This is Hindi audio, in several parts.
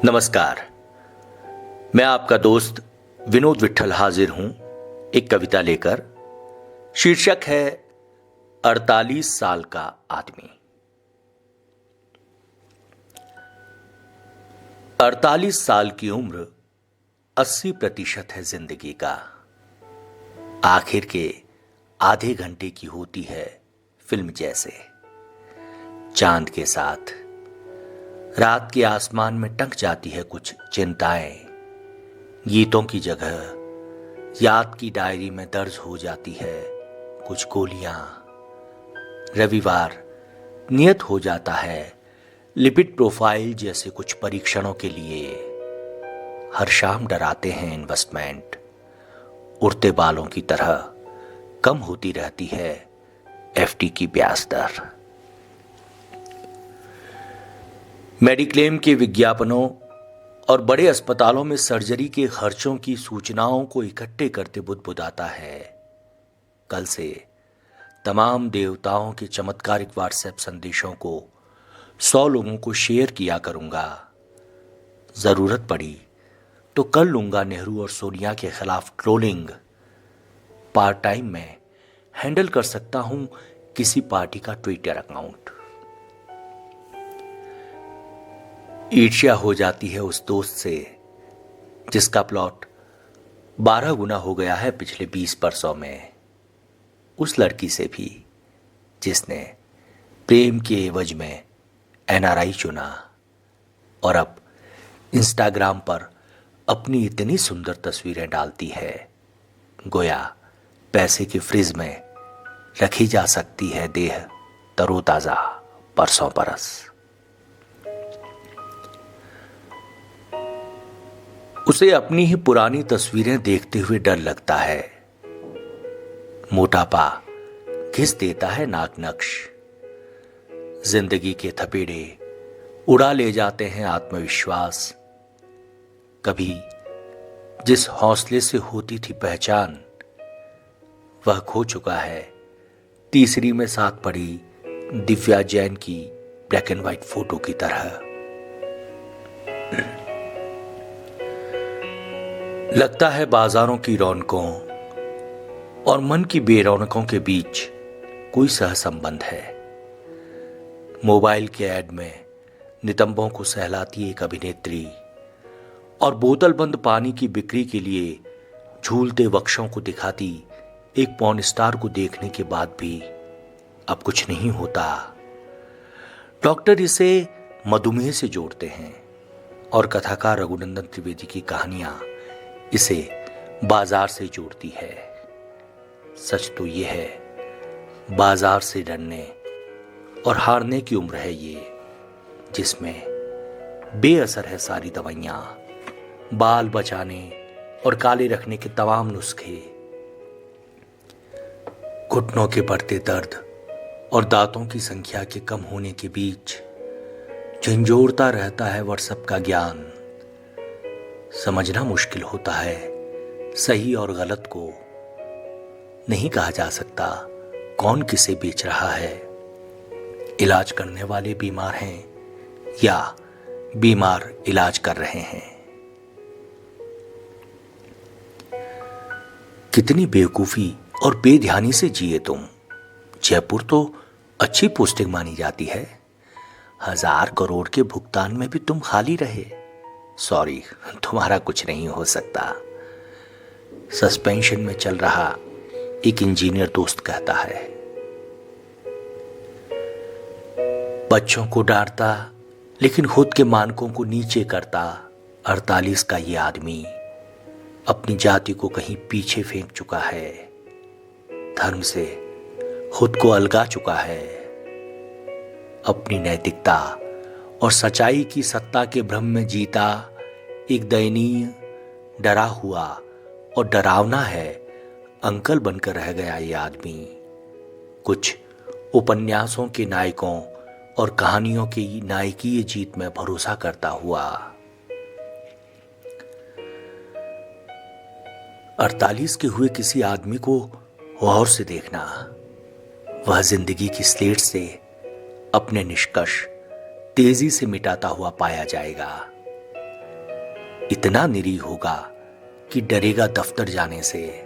नमस्कार। मैं आपका दोस्त विनोद विट्ठल हाजिर हूं एक कविता लेकर। शीर्षक है 48 साल का आदमी। 48 साल की उम्र 80% है जिंदगी का। आखिर के आधे घंटे की होती है फिल्म जैसे। चांद के साथ रात के आसमान में टंक जाती है कुछ चिंताएं। गीतों की जगह याद की डायरी में दर्ज हो जाती है कुछ गोलियां। रविवार नियत हो जाता है लिपिड प्रोफाइल जैसे कुछ परीक्षणों के लिए। हर शाम डराते हैं इन्वेस्टमेंट। उड़ते बालों की तरह कम होती रहती है एफडी की ब्याज दर। मेडिक्लेम के विज्ञापनों और बड़े अस्पतालों में सर्जरी के खर्चों की सूचनाओं को इकट्ठे करते बुदबुदाता है। कल से तमाम देवताओं के चमत्कारिक व्हाट्सएप संदेशों को 100 लोगों को शेयर किया करूंगा। जरूरत पड़ी तो कर लूंगा नेहरू और सोनिया के खिलाफ ट्रोलिंग। पार्ट टाइम में हैंडल कर सकता हूं किसी पार्टी का ट्विटर अकाउंट। ईर्ष्या हो जाती है उस दोस्त से जिसका प्लॉट 12 गुना हो गया है पिछले 20 बरसों में। उस लड़की से भी जिसने प्रेम के एवज में एनआरआई चुना और अब इंस्टाग्राम पर अपनी इतनी सुंदर तस्वीरें डालती है गोया पैसे के फ्रिज में रखी जा सकती है देह तरोताजा बरसों बरस। उसे अपनी ही पुरानी तस्वीरें देखते हुए डर लगता है। मोटापा घिस देता है नाक नक्श। जिंदगी के थपेड़े उड़ा ले जाते हैं आत्मविश्वास। कभी जिस हौसले से होती थी पहचान वह खो चुका है तीसरी में साथ पड़ी दिव्या जैन की ब्लैक एंड व्हाइट फोटो की तरह। लगता है बाजारों की रौनकों और मन की बेरौनकों के बीच कोई सहसंबंध है। मोबाइल के ऐड में नितंबों को सहलाती एक अभिनेत्री और बोतल बंद पानी की बिक्री के लिए झूलते वक्षों को दिखाती एक पॉर्न स्टार को देखने के बाद भी अब कुछ नहीं होता। डॉक्टर इसे मधुमेह से जोड़ते हैं और कथाकार रघुनंदन त्रिवेदी की कहानियां इसे बाजार से जोड़ती है। सच तो यह है बाजार से डरने और हारने की उम्र है ये जिसमें बेअसर है सारी दवाइयां, बाल बचाने और काले रखने के तमाम नुस्खे। घुटनों के बढ़ते दर्द और दांतों की संख्या के कम होने के बीच झंझोरता रहता है व्हाट्सएप का ज्ञान। समझना मुश्किल होता है सही और गलत को। नहीं कहा जा सकता कौन किसे बेच रहा है। इलाज करने वाले बीमार हैं या बीमार इलाज कर रहे हैं। कितनी बेवकूफी और बेध्यानी से जिए तुम। जयपुर तो अच्छी पोस्टिंग मानी जाती है। 1000 करोड़ के भुगतान में भी तुम खाली रहे। सॉरी, तुम्हारा कुछ नहीं हो सकता। सस्पेंशन में चल रहा एक इंजीनियर दोस्त कहता है। बच्चों को डांटता लेकिन खुद के मानकों को नीचे करता 48 का ये आदमी अपनी जाति को कहीं पीछे फेंक चुका है। धर्म से खुद को अलगा चुका है। अपनी नैतिकता और सच्चाई की सत्ता के भ्रम में जीता एक दयनीय, डरा हुआ और डरावना है अंकल बनकर रह गया ये आदमी। कुछ उपन्यासों के नायकों और कहानियों की नायकीय जीत में भरोसा करता हुआ 48 के हुए किसी आदमी को गौर से देखना, वह जिंदगी की स्लेट से अपने निष्कर्ष तेजी से मिटाता हुआ पाया जाएगा। इतना निरीह होगा कि डरेगा दफ्तर जाने से,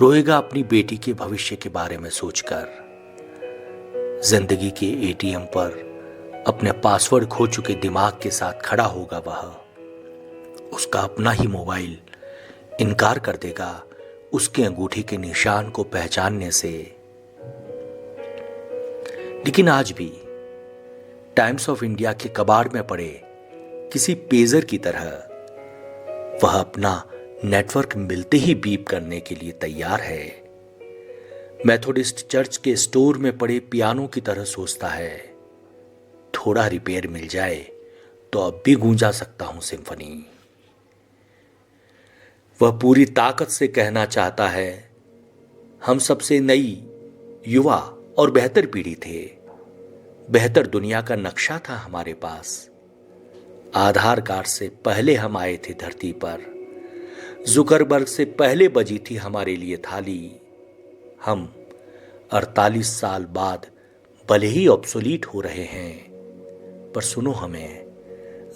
रोएगा अपनी बेटी के भविष्य के बारे में सोचकर, जिंदगी के एटीएम पर अपने पासवर्ड खो चुके दिमाग के साथ खड़ा होगा वह। उसका अपना ही मोबाइल इनकार कर देगा उसके अंगूठी के निशान को पहचानने से। लेकिन आज भी टाइम्स ऑफ इंडिया के कबाड़ में पड़े किसी पेजर की तरह वह अपना नेटवर्क मिलते ही बीप करने के लिए तैयार है। मेथोडिस्ट चर्च के स्टोर में पड़े पियानो की तरह सोचता है, थोड़ा रिपेयर मिल जाए तो अब भी गूंजा सकता हूं सिम्फनी। वह पूरी ताकत से कहना चाहता है, हम सबसे नई, युवा और बेहतर पीढ़ी थे। बेहतर दुनिया का नक्शा था हमारे पास। आधार कार्ड से पहले हम आए थे धरती पर। जुकरबर्ग से पहले बजी थी हमारे लिए थाली। हम 48 साल बाद भले ही ऑब्सोलीट हो रहे हैं, पर सुनो हमें,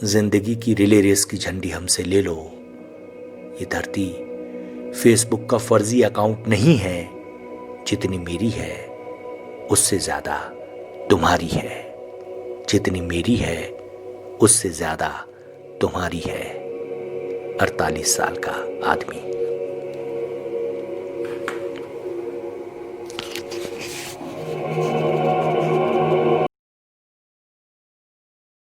जिंदगी की रिले रेस की झंडी हमसे ले लो। ये धरती फेसबुक का फर्जी अकाउंट नहीं है, जितनी मेरी है उससे ज्यादा तुम्हारी है। जितनी मेरी है उससे ज्यादा तुम्हारी है। 48 साल का आदमी।